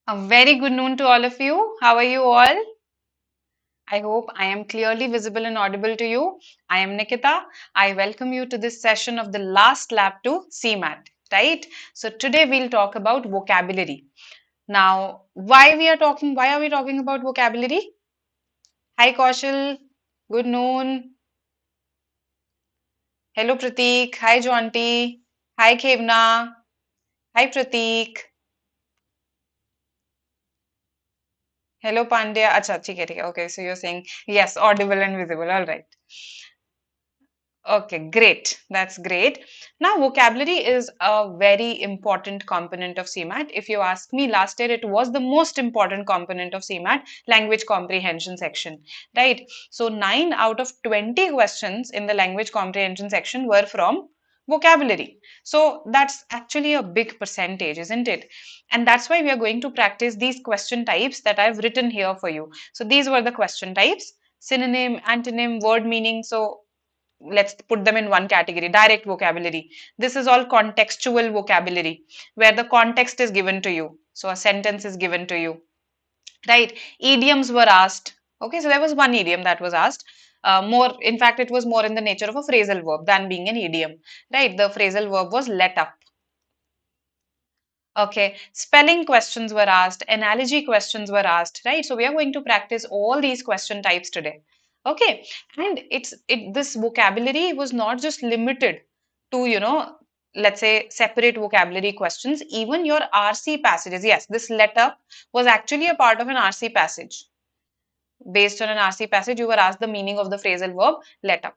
A very good noon to all of you. How are you all? I hope I am clearly visible and audible to you. I am Nikita. I welcome you to this session of the last lab to CMAT, right? So today we'll talk about vocabulary. Now, why are we talking about vocabulary? Hi Kaushal. Good noon. Hello Prateek. Hi Jonty. Hi Khevna. Hi Prateek. Hello Pandya. Acha, ठीक है. Okay, so you're saying yes, audible and visible. All right. Okay, great. That's great. Now, vocabulary is a very important component of CMAT. If you ask me, last year it was the most important component of CMAT, language comprehension section, right? So, 9 out of 20 questions in the language comprehension section were from vocabulary. So, that's actually a big percentage, isn't it? And that's why we are going to practice these question types that I've written here for you. So, these were the question types: synonym, antonym, word meaning. So, let's put them in one category: direct vocabulary. This is all contextual vocabulary, where the context is given to you, so a sentence is given to you, right? Idioms were asked. Okay, so there was one idiom that was asked. More, in fact, it was more in the nature of a phrasal verb than being an idiom, right? The phrasal verb was let up. Okay, spelling questions were asked, analogy questions were asked, right? So we are going to practice all these question types today. Okay, and this vocabulary was not just limited to, let's say separate vocabulary questions. Even your RC passages, yes, this let up was actually a part of an RC passage. Based on an RC passage, you were asked the meaning of the phrasal verb let up,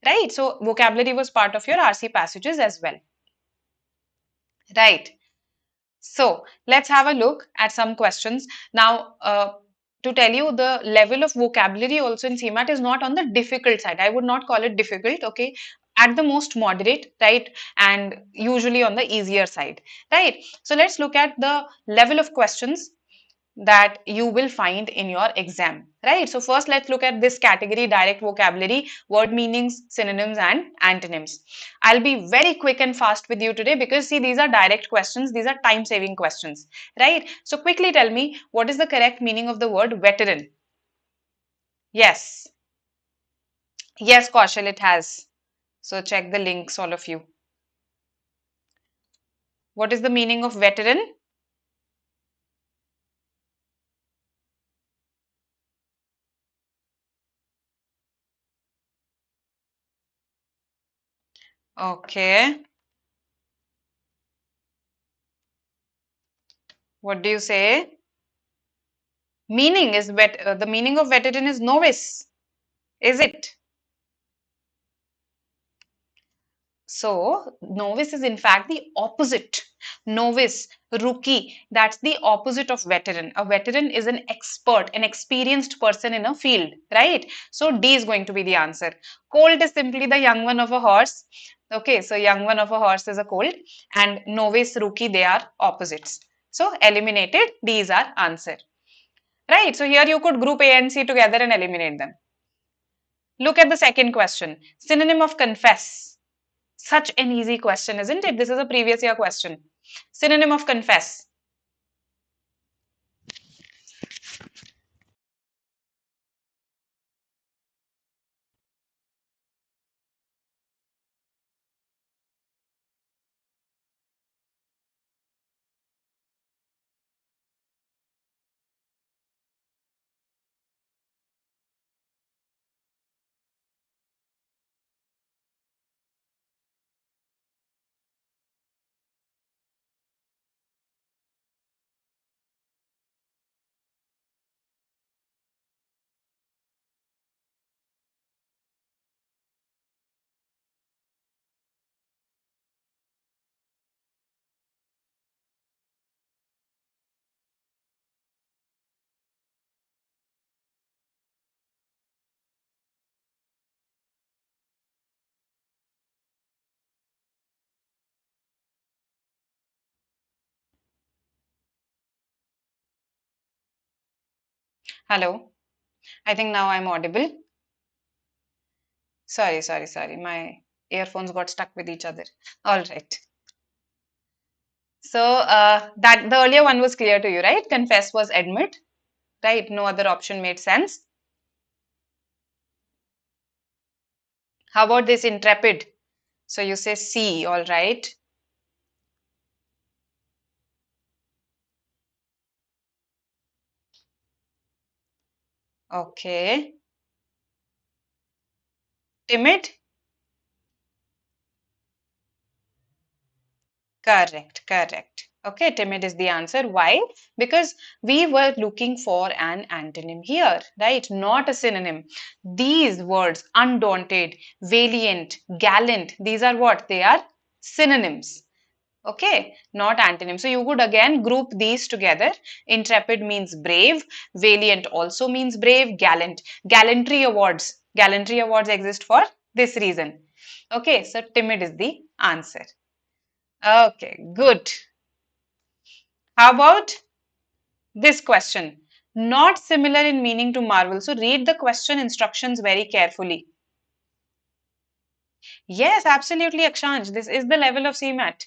right? So vocabulary was part of your RC passages as well, right? So let's have a look at some questions. Now, to tell you, the level of vocabulary also in CMAT is not on the difficult side. I would not call it difficult, okay? At the most moderate, right? And usually on the easier side, right? So let's look at the level of questions that you will find in your exam, right? So first, let's look at this category: direct vocabulary, word meanings, synonyms and antonyms. I'll be very quick and fast with you today because see, these are direct questions, these are time saving questions, right? So quickly tell me, what is the correct meaning of the word veteran? Yes, yes Kaushal, it has. So check the links, all of you. What is the meaning of veteran? Okay, what do you say? Meaning is the meaning of veteran is novice, is it? So, novice is in fact the opposite. Novice, rookie, that's the opposite of veteran. A veteran is an expert, an experienced person in a field, right? So, D is going to be the answer. Colt is simply the young one of a horse. Okay, so young one of a horse is a colt, and novice, rookie, they are opposites. So, eliminated, D is our answer. Right, so here you could group A and C together and eliminate them. Look at the second question. Synonym of confess. Such an easy question, isn't it? This is a previous year question. Synonym of confess. Hello. I think now I'm audible. Sorry. My earphones got stuck with each other. All right. So that the earlier one was clear to you, right? Confess was admit, right? No other option made sense. How about this intrepid? So you say C, all right. Okay. Timid? Correct, correct. Okay, timid is the answer. Why? Because we were looking for an antonym here, right? Not a synonym. These words, undaunted, valiant, gallant, these are what? They are synonyms. Okay, not antonyms. So you could again group these together. Intrepid means brave, valiant also means brave, gallant. Gallantry awards. Gallantry awards exist for this reason. Okay, so timid is the answer. Okay, good. How about this question? Not similar in meaning to marvel. So read the question instructions very carefully. Yes, absolutely, Akshansh. This is the level of CMAT.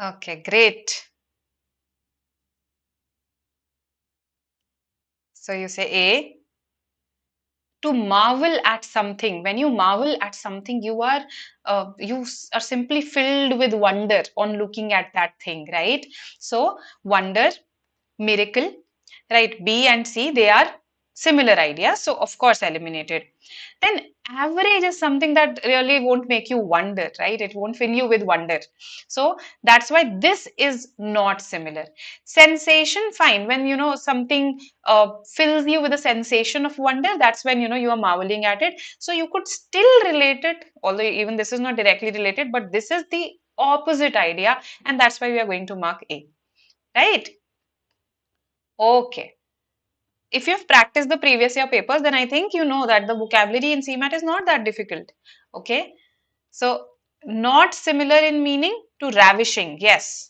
Okay, great. So you say A. To marvel at something. When you marvel at something, are simply filled with wonder on looking at that thing, right? So wonder, miracle, right? B and C, they are similar ideas, so of course eliminated. Then average is something that really won't make you wonder, right? It won't fill you with wonder. So that's why this is not similar. Sensation, fine. When something fills you with a sensation of wonder, that's when you are marveling at it. So you could still relate it, although even this is not directly related, but this is the opposite idea, and that's why we are going to mark A, right? Okay. If you've practiced the previous year papers, then I think you know that the vocabulary in CMAT is not that difficult. Okay. So, not similar in meaning to ravishing. Yes.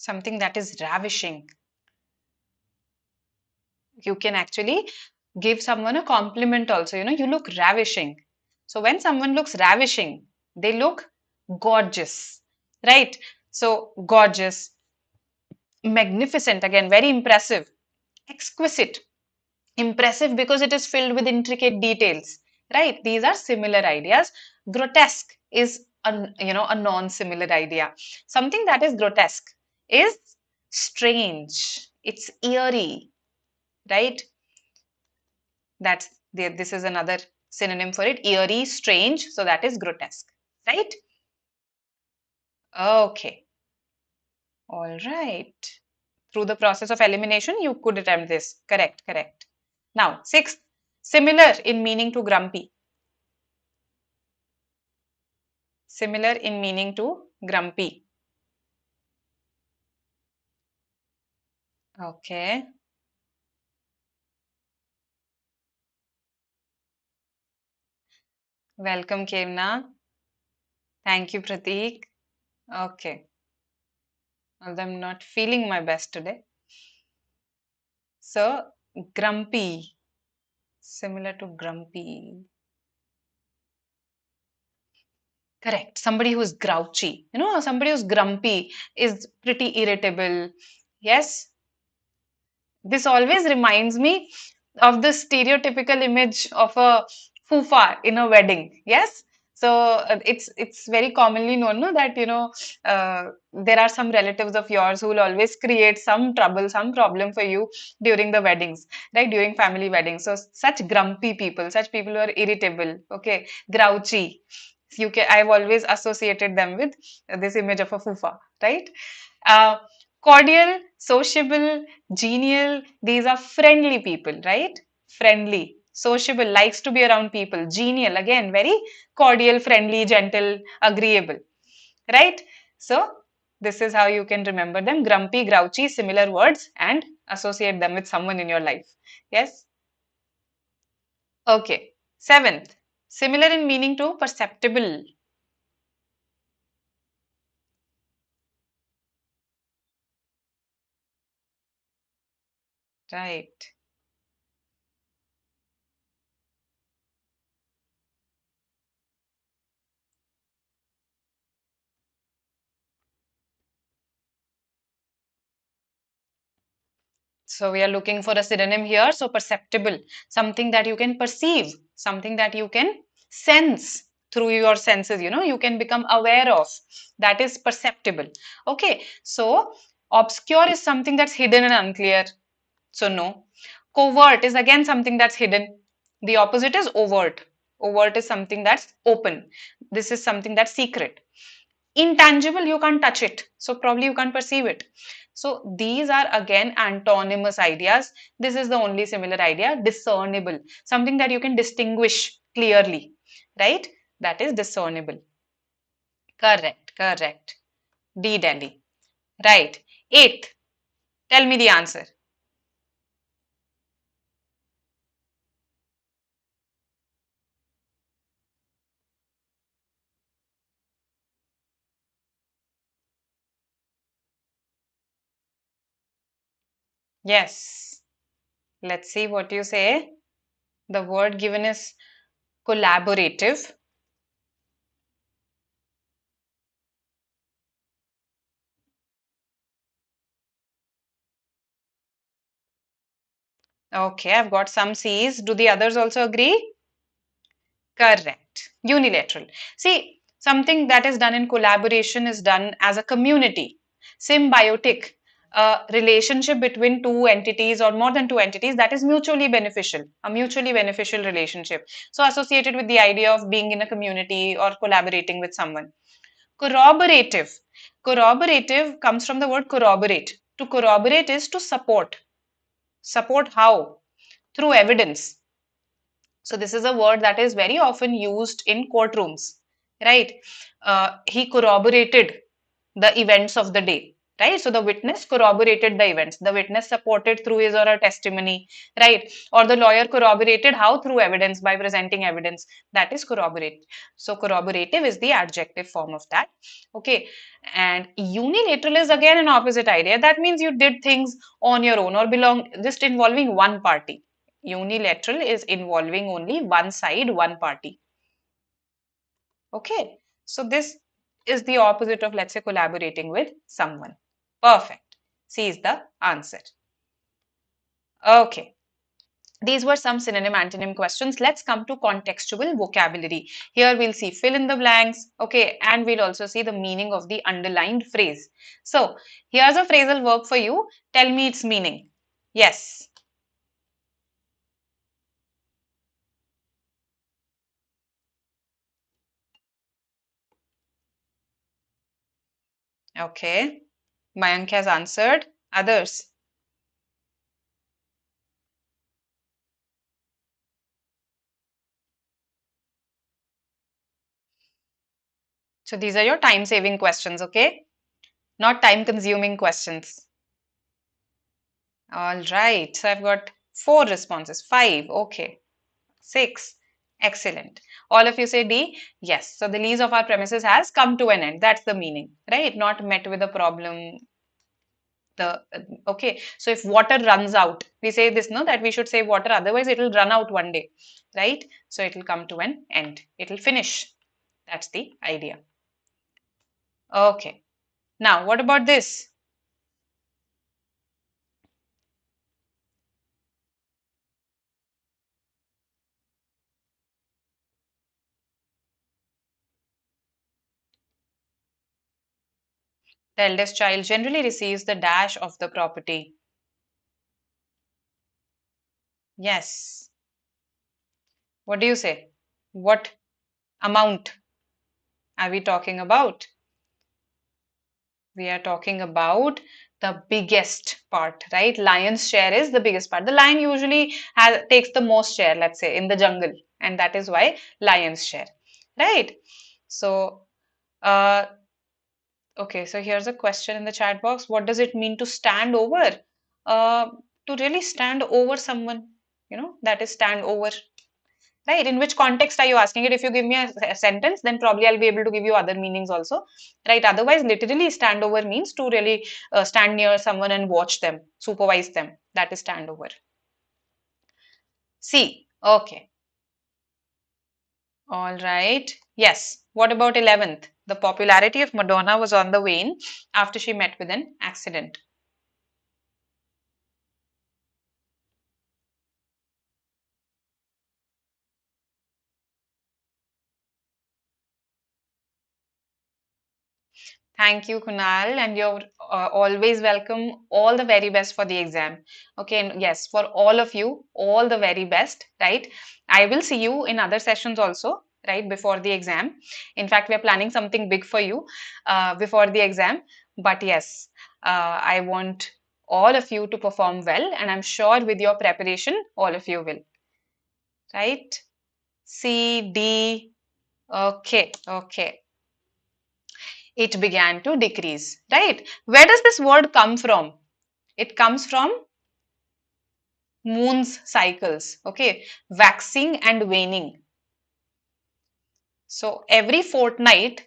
Something that is ravishing. You can actually give someone a compliment also. You look ravishing. So, when someone looks ravishing, they look gorgeous, right? So, gorgeous, magnificent, again, very impressive, exquisite. Impressive because it is filled with intricate details, right? These are similar ideas. Grotesque is a non-similar idea. Something that is grotesque is strange. It's eerie, right? This is another synonym for it. Eerie, strange. So that is grotesque, right? Okay. All right. Through the process of elimination, you could attempt this. Correct, correct. Now, sixth, similar in meaning to grumpy. Similar in meaning to grumpy. Okay. Welcome, Kevna. Thank you, Prateek. Okay. Although I'm not feeling my best today. So, grumpy. Similar to grumpy. Correct. Somebody who's grouchy. Somebody who's grumpy is pretty irritable. Yes. This always reminds me of the stereotypical image of a fufa in a wedding. Yes. So it's very commonly known, no, that there are some relatives of yours who will always create some trouble, some problem for you during the weddings, right? During family weddings. So such grumpy people, such people who are irritable, okay, grouchy. I've always associated them with this image of a fufa, right? Uh, Cordial, sociable, genial, these are friendly people, right? Friendly, sociable, likes to be around people. Genial, again, very cordial, friendly, gentle, agreeable, right? So, this is how you can remember them. Grumpy, grouchy, similar words, and associate them with someone in your life. Yes? Okay. Seventh, similar in meaning to perceptible. Right. So we are looking for a synonym here. So perceptible, something that you can perceive, something that you can sense through your senses, you can become aware of. That is perceptible. Okay. So obscure is something that's hidden and unclear. So no. Covert is again something that's hidden. The opposite is overt. Overt is something that's open. This is something that's secret. Intangible, you can't touch it, so probably you can't perceive it. So these are again antonymous ideas. This is the only similar idea. Discernible, something that you can distinguish clearly, right? That is discernible. Correct. D, Delhi. Right. Eighth, tell me the answer. Yes, let's see what you say. The word given is collaborative. Okay, I've got some C's. Do the others also agree? Correct. Unilateral. See, something that is done in collaboration is done as a community. Symbiotic, a relationship between two entities or more than two entities that is mutually beneficial, a mutually beneficial relationship. So, associated with the idea of being in a community or collaborating with someone. Corroborative. Corroborative comes from the word corroborate. To corroborate is to support. Support how? Through evidence. So this is a word that is very often used in courtrooms, right? He corroborated the events of the day, right? So the witness corroborated the events. The witness supported through his or her testimony, right? Or the lawyer corroborated how through evidence by presenting evidence. That is corroborate. So corroborative is the adjective form of that. Okay. And unilateral is again an opposite idea. That means you did things on your own or belong just involving one party. Unilateral is involving only one side, one party. Okay. So this is the opposite of, let's say, collaborating with someone. Perfect. C is the answer. Okay. These were some synonym antonym questions. Let's come to contextual vocabulary. Here we'll see fill in the blanks. Okay. And we'll also see the meaning of the underlined phrase. So here's a phrasal verb for you. Tell me its meaning. Yes. Okay. Mayank has answered. Others. So these are your time saving questions, okay? Not time consuming questions. All right. So I've got four responses. Five. Okay. Six. Excellent. All of you say D. Yes. So the lease of our premises has come to an end. That's the meaning, right? Not met with a problem. The okay. So if water runs out, we say this, no, that we should save water. Otherwise, it will run out one day, right? So it will come to an end. It will finish. That's the idea. Okay. Now, what about this? The eldest child generally receives the dash of the property. Yes. What do you say? What amount are we talking about? We are talking about The biggest part, right? Lion's share is the biggest part. The lion usually takes the most share, let's say, in the jungle, and that is why lion's share, right? So, uh, okay, so here's a question in the chat box. What does it mean to stand over? Uh, to really stand over someone, that is stand over. Right? In which context are you asking it? If you give me a sentence, then probably I'll be able to give you other meanings also. Right? Otherwise, literally stand over means to really stand near someone and watch them, supervise them. That is stand over. C. Okay. All right. Yes. What about 11th? The popularity of Madonna was on the wane after she met with an accident. Thank you, Kunal, and you're always welcome. All the very best for the exam. Okay, and yes, for all of you, all the very best, right? I will see you in other sessions also, right, before the exam. In fact, we are planning something big for you before the exam. But yes, I want all of you to perform well, and I'm sure with your preparation, all of you will, right? C, D, okay, okay. It began to decrease, right? Where does this word come from? It comes from moon's cycles, okay? Waxing and waning. So every fortnight,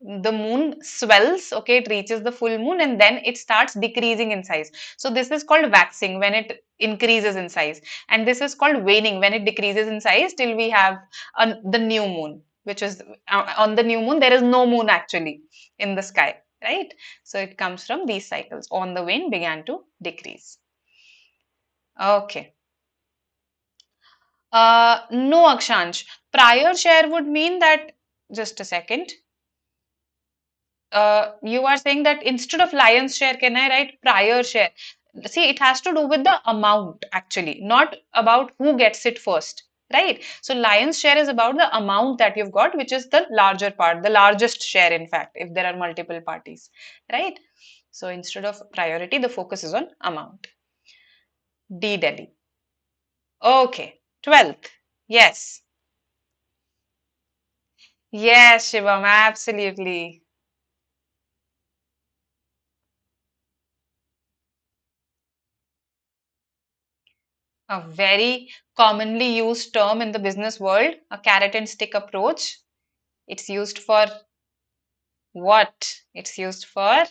the moon swells, okay? It reaches the full moon and then it starts decreasing in size. So this is called waxing when it increases in size. And this is called waning when it decreases in size till we have the new moon, which is on the new moon, there is no moon actually in the sky, right? So it comes from these cycles. On the wane began to decrease. Okay. No, Akshansh. Prior share would mean that, just a second. You are saying that instead of lion's share, can I write prior share? See, it has to do with the amount actually, not about who gets it first, right? So lion's share is about the amount that you've got, which is the larger part, the largest share, in fact, if there are multiple parties, right? So instead of priority, the focus is on amount. D, Delhi. Okay, 12th. Yes. Yes, Shivam, absolutely. A very commonly used term in the business world, a carrot and stick approach. It's used for what? It's used for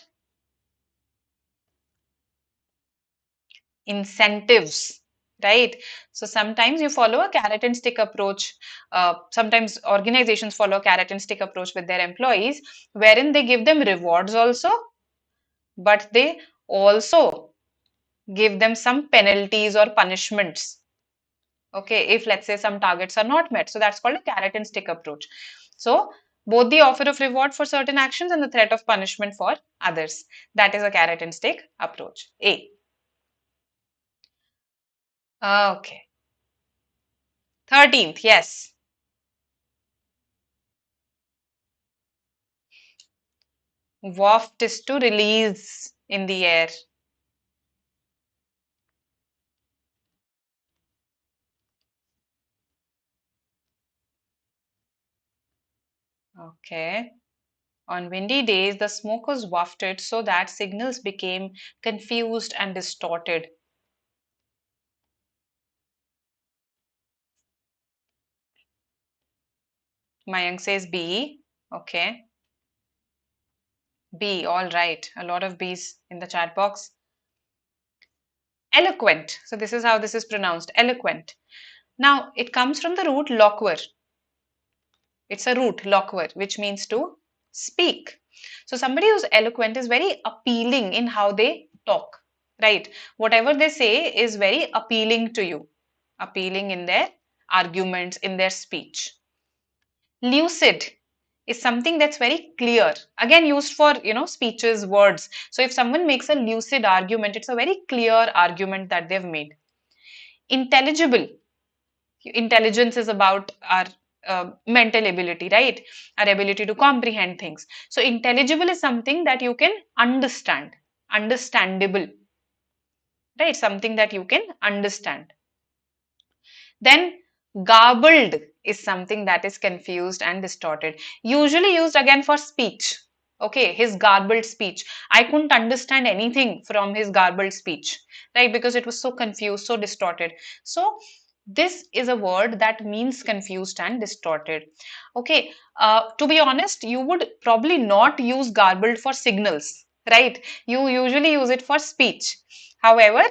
incentives, right? So sometimes you follow a carrot and stick approach. Sometimes organizations follow a carrot and stick approach with their employees, wherein they give them rewards also, but they also give them some penalties or punishments. Okay, if let's say some targets are not met. So that's called a carrot and stick approach. So both the offer of reward for certain actions and the threat of punishment for others. That is a carrot and stick approach. A. Okay. 13th, yes. Waft is to release in the air. Okay. On windy days, the smoke was wafted so that signals became confused and distorted. Mayank says B. Okay. B, all right. A lot of B's in the chat box. Eloquent. So this is how this is pronounced. Eloquent. Now, it comes from the root loquer. It's a root, loquer, which means to speak. So somebody who's eloquent is very appealing in how they talk, right? Whatever they say is very appealing to you, appealing in their arguments, in their speech. Lucid is something that's very clear. Again, used for, speeches, words. So if someone makes a lucid argument, it's a very clear argument that they've made. Intelligible. Intelligence is about our mental ability, right? Our ability to comprehend things. So intelligible is something that you can understand. understandable, right? Something that you can understand. Then garbled is something that is confused and distorted. Usually used again for speech. Okay, his garbled speech. I couldn't understand anything from his garbled speech, right? Because it was so confused, so distorted. So this is a word that means confused and distorted. Okay, to be honest, you would probably not use garbled for signals, right? You usually use it for speech. However,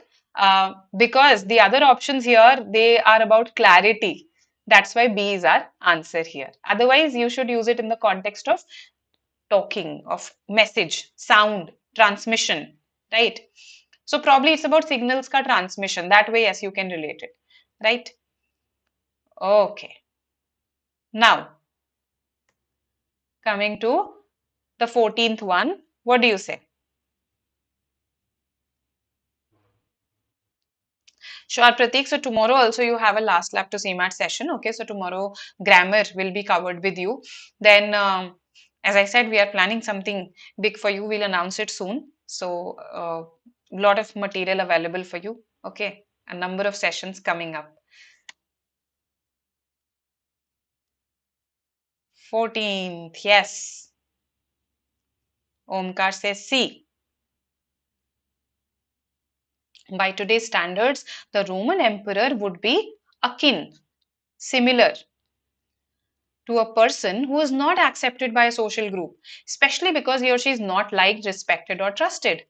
because the other options here, they are about clarity. That's why B is our answer here. Otherwise, you should use it in the context of talking, of message, sound, transmission, right? So probably it's about signals ka transmission. That way, yes, you can relate it, right? Okay. Now, coming to the 14th one, what do you say? Sure, Pratik. So tomorrow also you have a last lap to CMAT session. Okay, so tomorrow grammar will be covered with you. Then, as I said, we are planning something big for you. We'll announce it soon. So, a lot of material available for you. Okay, a number of sessions coming up. 14th, yes. Omkar says C. By today's standards, the Roman emperor would be akin, similar to a person who is not accepted by a social group, especially because he or she is not liked, respected, or trusted.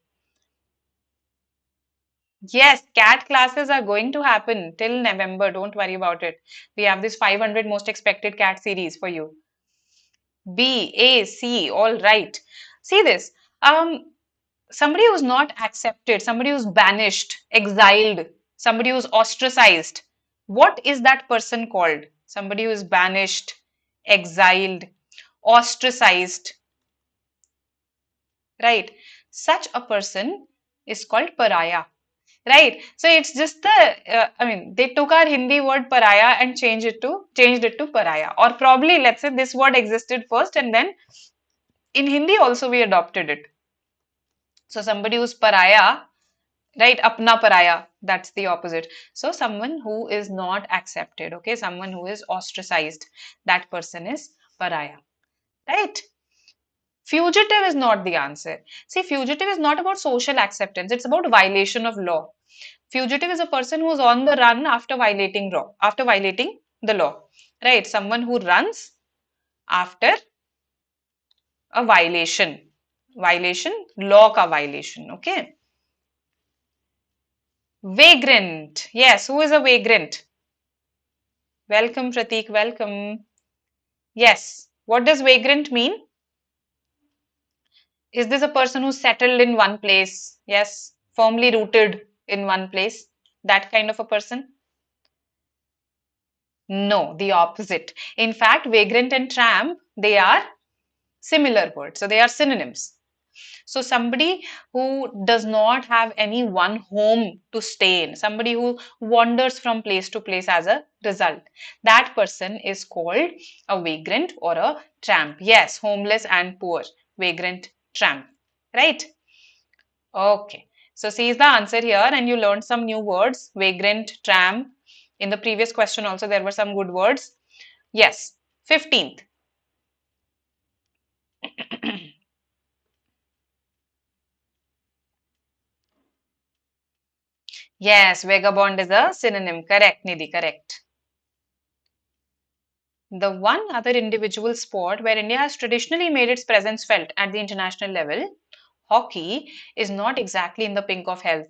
Yes, CAT classes are going to happen till November. Don't worry about it. We have this 500 most expected CAT series for you. B, A, C, all right. See this. Somebody who's not accepted, somebody who's banished, exiled, somebody who's ostracized. What is that person called? Somebody who is banished, exiled, ostracized, right? Such a person is called pariah, right? So it's just the, I mean, they took our Hindi word pariah and changed it to pariah. Or probably, let's say this word existed first and then in Hindi also we adopted it. So somebody who's pariah, right? Apna pariah, that's the opposite. So someone who is not accepted, okay? Someone who is ostracized, that person is pariah, right? Fugitive is not the answer. See, fugitive is not about social acceptance. It's about violation of law. Fugitive is a person who's on the run after violating the law, right? Someone who runs after a violation, law ka violation, okay? Vagrant. Yes, who is a vagrant? Welcome, Pratik. Welcome. Yes. What does vagrant mean? Is this a person who's settled in one place? Yes. Firmly rooted in one place? That kind of a person? No, the opposite. In fact, vagrant and tramp, they are similar words. So they are synonyms. So somebody who does not have any one home to stay in, somebody who wanders from place to place as a result, that person is called a vagrant or a tramp. Yes, homeless and poor, vagrant, tramp, right? Okay, so see is the answer here and you learned some new words, vagrant, tramp. In the previous question also there were some good words. Yes, 15th. Yes, vagabond is a synonym. Correct, Nidhi, correct. The one other individual sport where India has traditionally made its presence felt at the international level, hockey, is not exactly in the pink of health.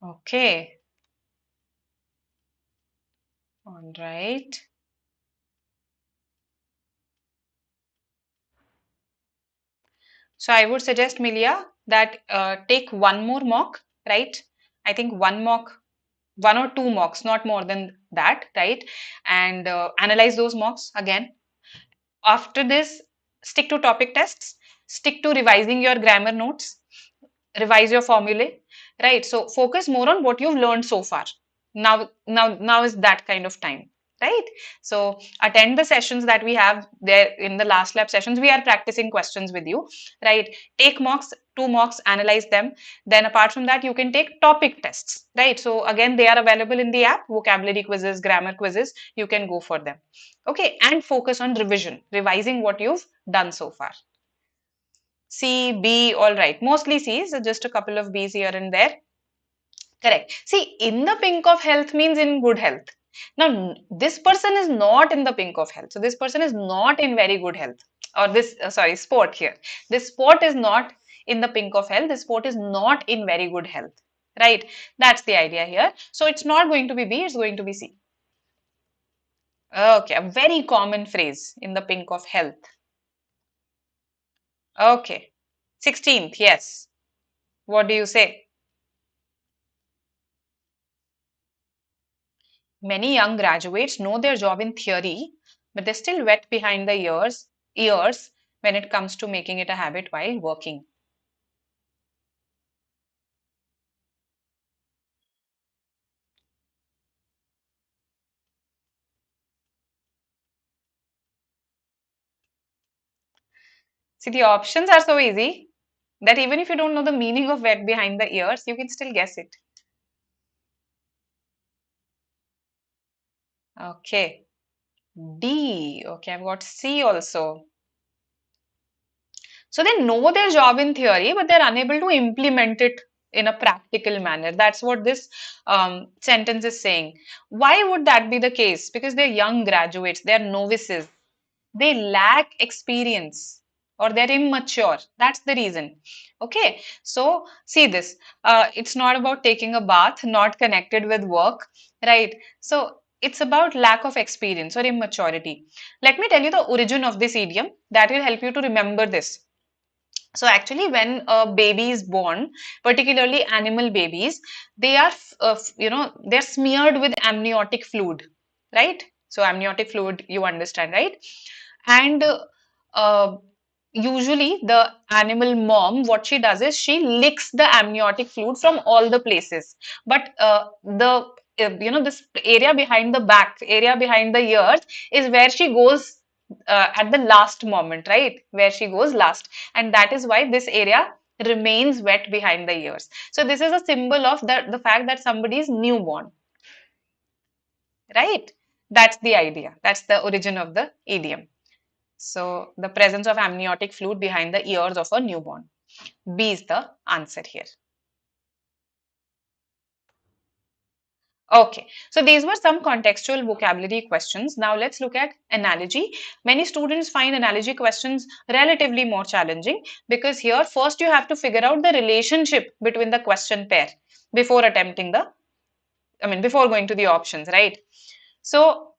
Okay. All right. So I would suggest, Milia, that take one more mock, right? I think one or two mocks, not more than that, right? And analyze those mocks again. After this, stick to topic tests, stick to revising your grammar notes, revise your formulae, right? So focus more on what you've learned so far. Now is that kind of time, right? So attend the sessions that we have there in the last lab sessions. We are practicing questions with you, right? Take mocks, 2 mocks, analyze them. Then apart from that, you can take topic tests, right? So again, they are available in the app, vocabulary quizzes, grammar quizzes. You can go for them. Okay, and focus on revision, revising what you've done so far. C, B, all right. Mostly C's, so just a couple of B's here and there. Correct. See, in the pink of health means in good health. Now, this person is not in the pink of health. So, this person is not in very good health. Or this, sorry, sport here. This sport is not in the pink of health. This sport is not in very good health. Right? That's the idea here. So, it's not going to be B, it's going to be C. Okay, a very common phrase in the pink of health. Okay. 16th, yes. What do you say? Many young graduates know their job in theory, but they're still wet behind the ears when it comes to making it a habit while working. See, the options are so easy that even if you don't know the meaning of wet behind the ears, you can still guess it. Okay. D. Okay, I've got C also. So they know their job in theory, but they're unable to implement it in a practical manner. That's what this sentence is saying. Why would that be the case? Because they're young graduates, they're novices, they lack experience or they're immature. That's the reason. Okay, so see this. It's not about taking a bath, not connected with work, right? So it's about lack of experience or immaturity. Let me tell you the origin of this idiom that will help you to remember this. So actually, when a baby is born, particularly animal babies, they are, they're smeared with amniotic fluid, right? So amniotic fluid, you understand, right? And uh, usually the animal mom, what she does is she licks the amniotic fluid from all the places. But this area behind the back, area behind the ears is where she goes at the last moment, right? Where she goes last. And that is why this area remains wet behind the ears. So this is a symbol of the fact that somebody is newborn, right? That's the idea. That's the origin of the idiom. So the presence of amniotic fluid behind the ears of a newborn. B is the answer here. Okay, so these were some contextual vocabulary questions. Now let's look at analogy. Many students find analogy questions relatively more challenging because here first you have to figure out the relationship between the question pair before attempting before going to the options, right? So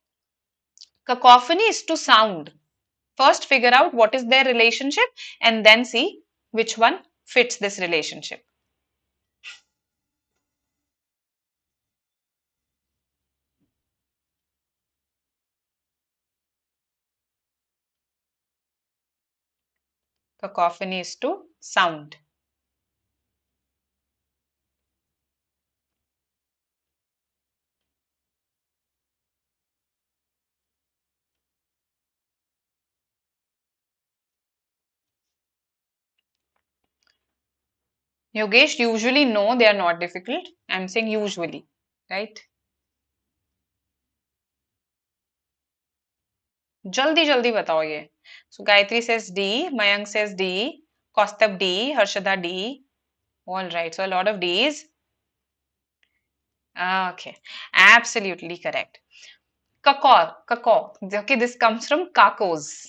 cacophony is to sound. First figure out what is their relationship and then see which one fits this relationship. Cacophony is to sound. Yogesh, usually no, they are not difficult. I'm saying usually, right? जल्दी जल्दी बताओ ये. So Gayatri says D, Mayank says D, Kaustubh D, Harshada D. All right, so a lot of D's. Okay, absolutely correct. Kako. Okay, this comes from kakos.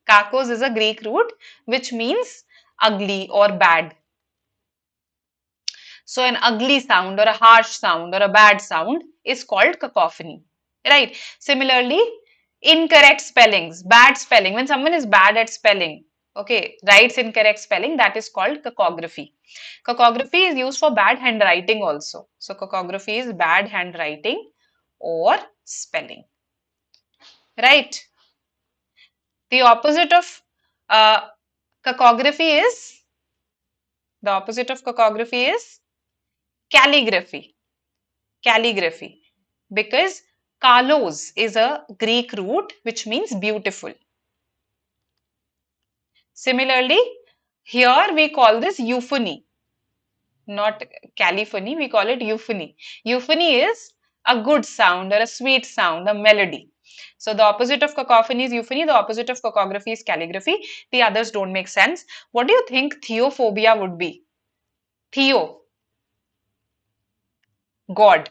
Kakos is a Greek root which means ugly or bad. So an ugly sound or a harsh sound or a bad sound is called cacophony, right? Similarly, incorrect spellings, bad spelling, when someone is bad at spelling, okay, writes incorrect spelling, that is called cacography. Cacography is used for bad handwriting also. So cacography is bad handwriting or spelling, right? The opposite of uh, cacography is, the opposite of cacography is calligraphy. Calligraphy, because Kalos is a Greek root which means beautiful. Similarly, here we call this euphony, not caliphony, we call it euphony. Euphony is a good sound or a sweet sound, a melody. So the opposite of cacophony is euphony, the opposite of cacography is calligraphy. The others don't make sense. What do you think theophobia would be? Theo, God.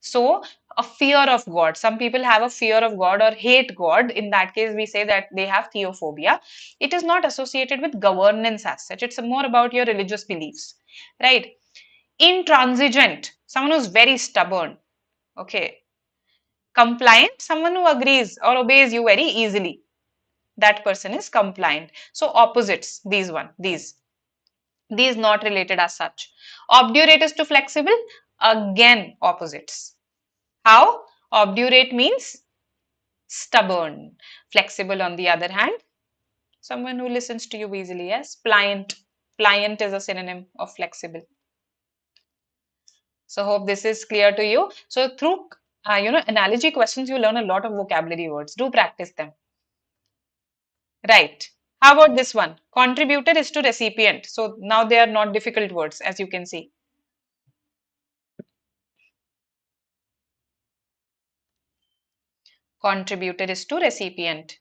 So, a fear of God. Some people have a fear of God or hate God. In that case, we say that they have theophobia. It is not associated with governance as such. It's more about your religious beliefs, right? Intransigent, someone who's very stubborn. Okay. Compliant, someone who agrees or obeys you very easily. That person is compliant. So opposites, these not related as such. Obdurate is to flexible, again opposites. How? Obdurate means stubborn. Flexible, on the other hand, someone who listens to you easily. Yes, pliant. Pliant is a synonym of flexible. So hope this is clear to you. So through analogy questions, you learn a lot of vocabulary words. Do practice them. Right. How about this one? Contributor is to recipient. So now they are not difficult words, as you can see. Contributor is to recipient.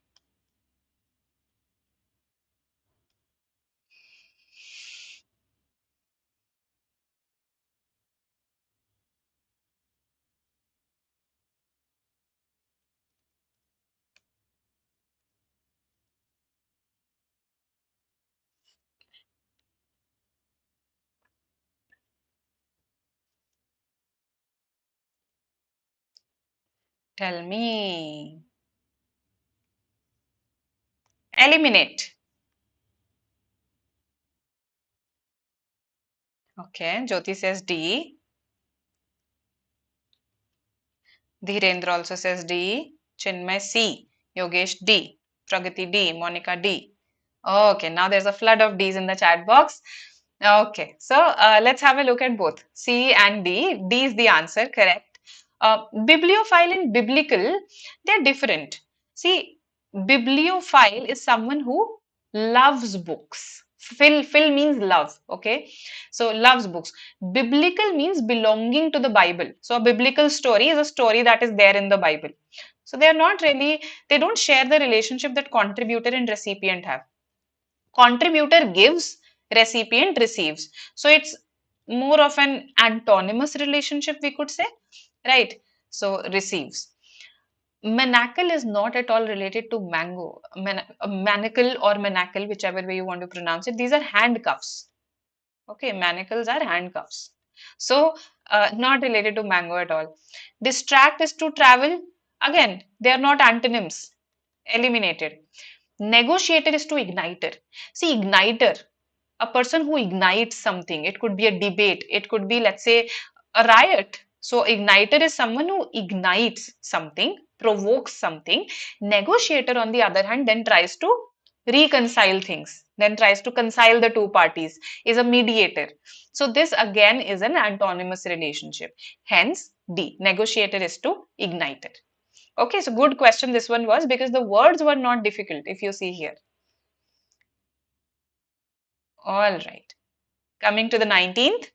Tell me. Eliminate. Okay, Jyoti says D. Dhirendra also says D. Chinmay C. Yogesh D. Pragati D. Monica D. Okay, now there's a flood of D's in the chat box. Okay, so let's have a look at both C and D. D is the answer, correct. Bibliophile and biblical, they're different. See, bibliophile is someone who loves books. Phil means love, okay? So loves books. Biblical means belonging to the Bible. So a biblical story is a story that is there in the Bible. So they are not really, they don't share the relationship that contributor and recipient have. Contributor gives, recipient receives. So it's more of an antonymous relationship, we could say, right? So receives. Manacle is not at all related to mango. Manacle or manacle, whichever way you want to pronounce it, these are handcuffs. Okay, manacles are handcuffs. So, not related to mango at all. Distract is to travel. Again, they are not antonyms. Eliminated. Negotiator is to igniter. See, igniter, a person who ignites something. It could be a debate. It could be, let's say, a riot. So, igniter is someone who ignites something, provokes something. Negotiator, on the other hand, then tries to reconcile things, then tries to concile the two parties, is a mediator. So, this again is an antonymous relationship. Hence, D, negotiator is to igniter. Okay, so good question this one was because the words were not difficult if you see here. All right. Coming to the 19th.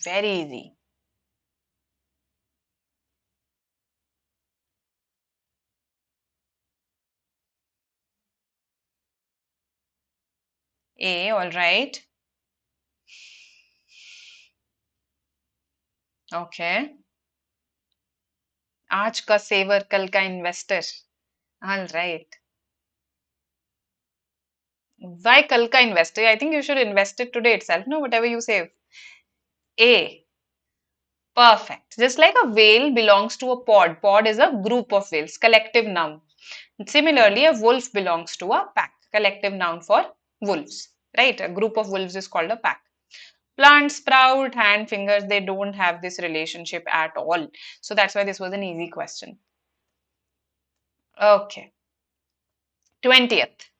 Very easy. A, all right. Okay. आज का saver कल का investor. All right. Why कल का investor? I think you should invest it today itself, no, whatever you save. A. Perfect. Just like a whale belongs to a pod. Pod is a group of whales, collective noun. Similarly, a wolf belongs to a pack, collective noun for wolves, right? A group of wolves is called a pack. Plant, sprout, hand, fingers, they don't have this relationship at all. So that's why this was an easy question. Okay. 20th.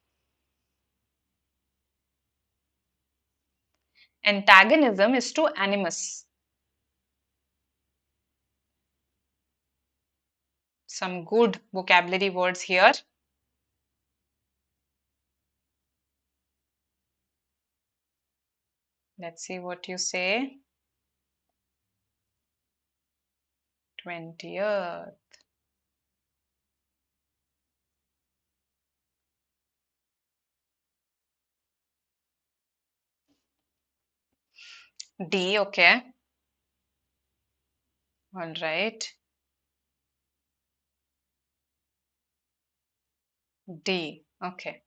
Antagonism is to animus. Some good vocabulary words here. Let's see what you say. 20th. D, okay. All right. D, okay.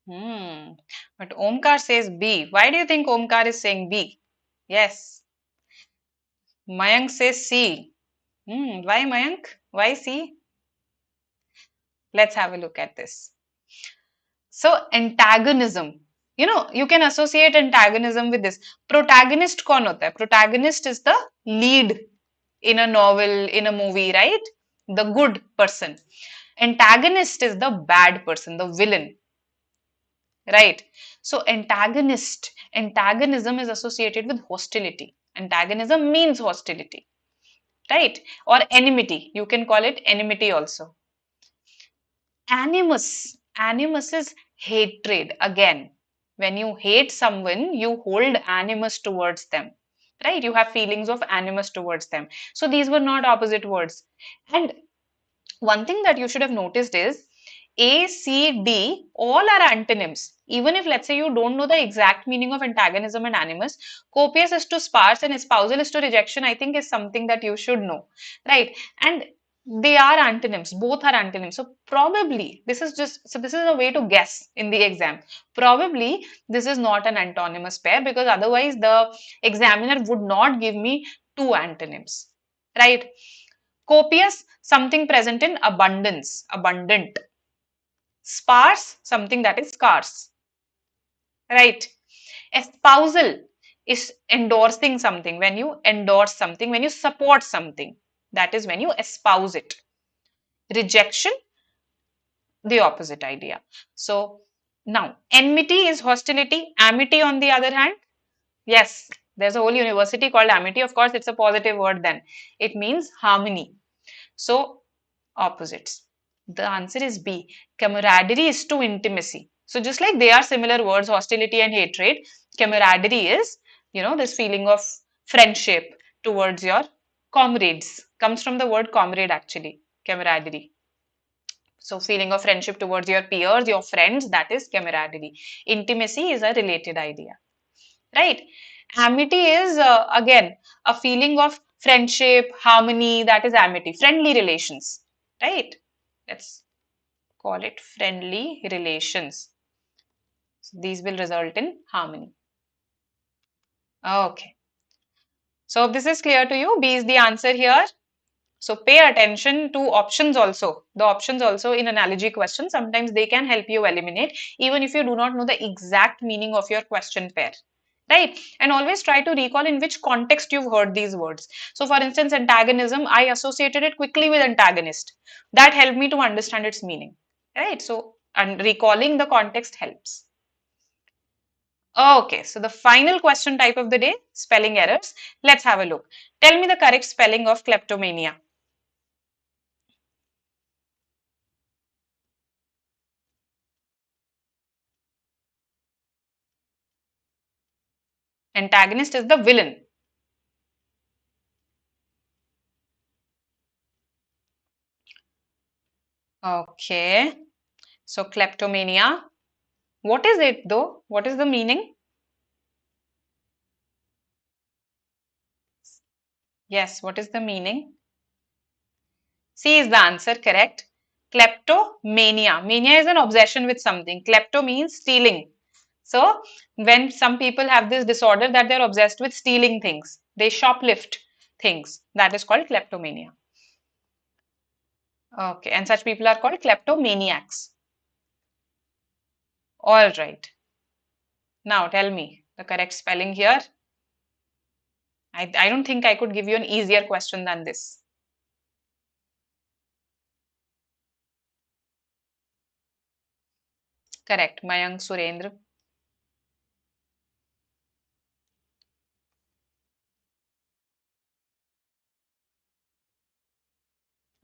But Omkar says B. Why do you think Omkar is saying B? Yes. Mayank says C. Why Mayank? Why C? Let's have a look at this. So antagonism. You can associate antagonism with this. Protagonist कौन होता है? Protagonist is the lead in a novel, in a movie, right? The good person. Antagonist is the bad person, the villain, right? So antagonism is associated with hostility. Antagonism means hostility, right? Or enmity. You can call it enmity also. Animus is hatred. Again, when you hate someone, you hold animus towards them, right? You have feelings of animus towards them. So these were not opposite words. And one thing that you should have noticed is A, C, D, all are antonyms. Even if, let's say, you don't know the exact meaning of antagonism and animus, copious is to sparse and espousal is to rejection, I think is something that you should know, right? And they are antonyms, both are antonyms. So probably this is a way to guess in the exam. Probably this is not an antonymous pair because otherwise the examiner would not give me two antonyms, right? Copious, something present in abundance, abundant. Sparse, something that is scarce, right? Espousal is endorsing something. When you endorse something, when you support something, that is when you espouse it. Rejection, the opposite idea. So now, enmity is hostility. Amity, on the other hand, yes, there's a whole university called Amity. Of course, it's a positive word then. It means harmony. So, opposites. The answer is B. Camaraderie is to intimacy. So, just like they are similar words, hostility and hatred, camaraderie is, this feeling of friendship towards your comrades. Comes from the word comrade actually, camaraderie. So, feeling of friendship towards your peers, your friends, that is camaraderie. Intimacy is a related idea, right? Amity is again a feeling of friendship, harmony, that is amity, friendly relations, right? Let's call it friendly relations. So these will result in harmony. Okay. So this is clear to you. B is the answer here. So pay attention to options also. The options also in analogy questions, sometimes they can help you eliminate even if you do not know the exact meaning of your question pair. Right? And always try to recall in which context you've heard these words. So for instance, antagonism, I associated it quickly with antagonist. That helped me to understand its meaning. Right? So, and recalling the context helps. Okay, so the final question type of the day, spelling errors. Let's have a look. Tell me the correct spelling of kleptomania. Antagonist is the villain. Okay. So kleptomania. What is it though? What is the meaning? Yes, what is the meaning? C is the answer, correct. Kleptomania. Mania is an obsession with something. Klepto means stealing. So when some people have this disorder that they're obsessed with stealing things, they shoplift things. That is called kleptomania. Okay, and such people are called kleptomaniacs. All right. Now tell me the correct spelling here. I don't think I could give you an easier question than this. Correct, Mayank Surendra.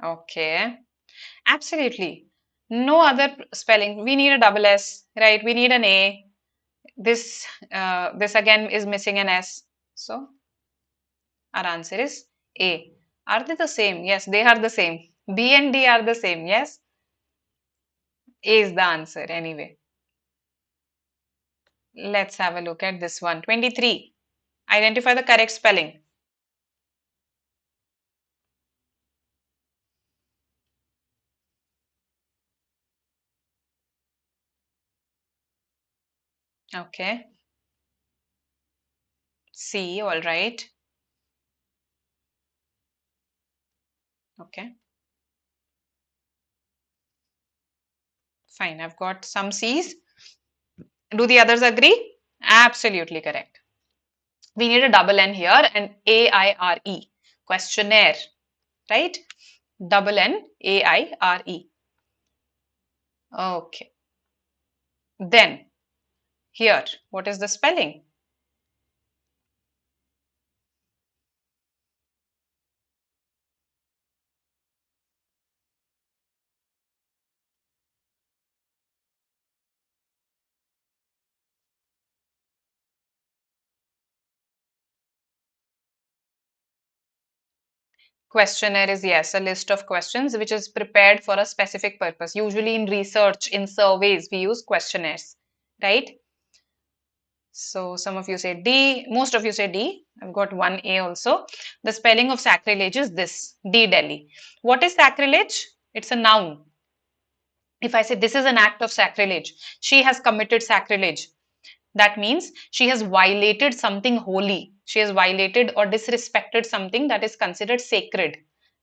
Okay. Absolutely. No other spelling. We need a double S, right? We need an A. This again is missing an S. So our answer is A. Are they the same? Yes, they are the same. B and D are the same. Yes, A is the answer anyway. Let's have a look at this one. 23. Identify the correct spelling. Okay. C, all right. Okay. Fine. I've got some C's. Do the others agree? Absolutely correct. We need a double N here and AIRE. Questionnaire, right? Double N AIRE. Okay. Then here, what is the spelling? Questionnaire is, yes, a list of questions which is prepared for a specific purpose. Usually in research, in surveys, we use questionnaires, right? So some of you say D, most of you say D. I've got one A also. The spelling of sacrilege is this, D Delhi. What is sacrilege? It's a noun. If I say this is an act of sacrilege, she has committed sacrilege. That means she has violated something holy. She has violated or disrespected something that is considered sacred,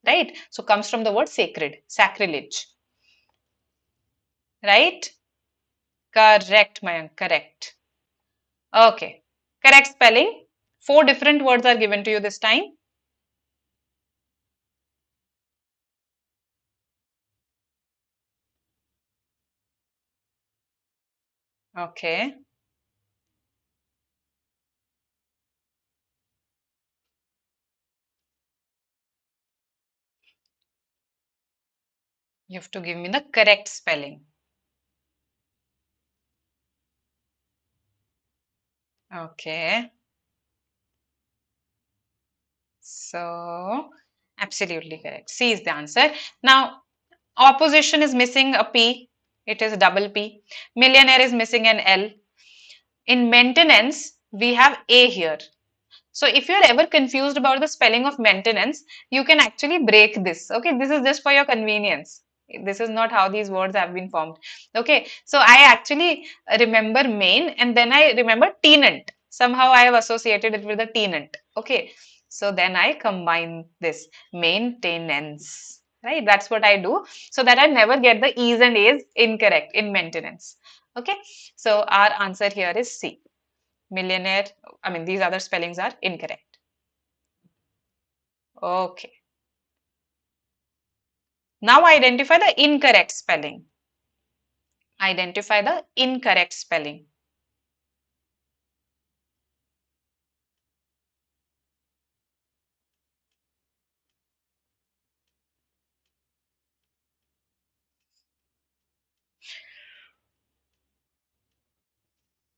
right? So comes from the word sacred, sacrilege, right? Correct, Mayank, correct. Okay, correct spelling. Four different words are given to you this time. Okay, you have to give me the correct spelling. Okay, so absolutely correct. C is the answer. Now, opposition is missing a P. It is double P. Millionaire is missing an L. In maintenance, we have A here. So if you're ever confused about the spelling of maintenance, you can actually break this. Okay, this is just for your convenience. This is not how these words have been formed. Okay, so I actually remember main and then I remember tenant. Somehow I have associated it with a tenant. Okay, so then I combine this maintenance. Right, that's what I do so that I never get the E's and A's incorrect in maintenance. Okay, so our answer here is C. Millionaire, I mean, these other spellings are incorrect. Okay. Now identify the incorrect spelling. Identify the incorrect spelling.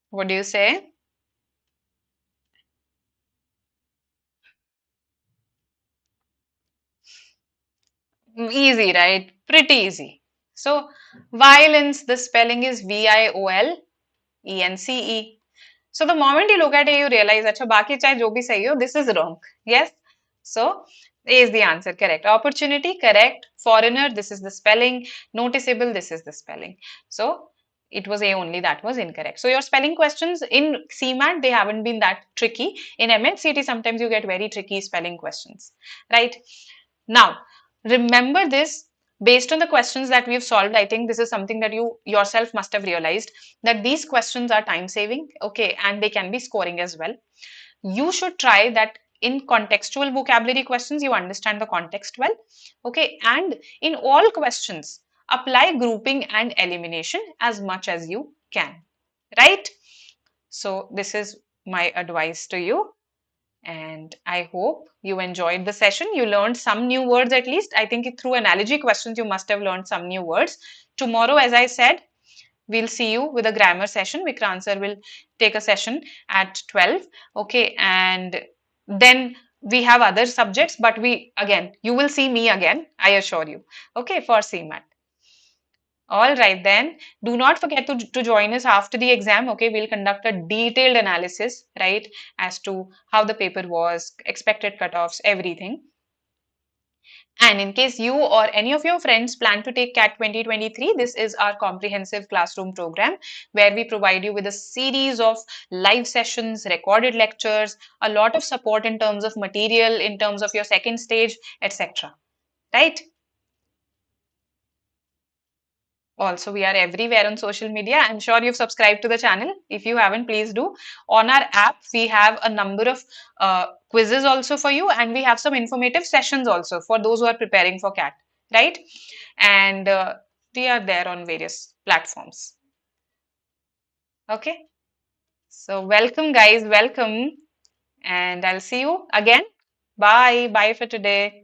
What do you say? Easy, right? Pretty easy. So, violence, the spelling is VIOLENCE. So the moment you look at it, you realize, अच्छा बाकी चाहे जो भी सही हो, this is wrong. Yes. So A is the answer. Correct. Opportunity, correct. Foreigner, this is the spelling. Noticeable, this is the spelling. So it was A only that was incorrect. So your spelling questions in CMAT, they haven't been that tricky. In MNCT, sometimes you get very tricky spelling questions, right? Now, remember this based on the questions that we've solved. I think this is something that you yourself must have realized that these questions are time saving, okay, and they can be scoring as well. You should try that in contextual vocabulary questions, you understand the context well, okay, and in all questions, apply grouping and elimination as much as you can, right? So, this is my advice to you. And I hope you enjoyed the session. You learned some new words at least. I think through analogy questions, you must have learned some new words. Tomorrow, as I said, we'll see you with a grammar session. Vikrant sir will take a session at 12. Okay. And then we have other subjects, but you will see me again, I assure you. Okay, for CMAT. All right, then do not forget to join us after the exam. Okay, we'll conduct a detailed analysis, right, as to how the paper was, expected cutoffs, everything. And in case you or any of your friends plan to take CAT 2023, this is our comprehensive classroom program where we provide you with a series of live sessions, recorded lectures, a lot of support in terms of material, in terms of your second stage, etc. Right? Also, we are everywhere on social media. I'm sure you've subscribed to the channel. If you haven't, please do. On our app, we have a number of quizzes also for you, and we have some informative sessions also for those who are preparing for CAT, right? And we are there on various platforms. Okay. So, welcome, guys. Welcome. And I'll see you again. Bye. Bye for today.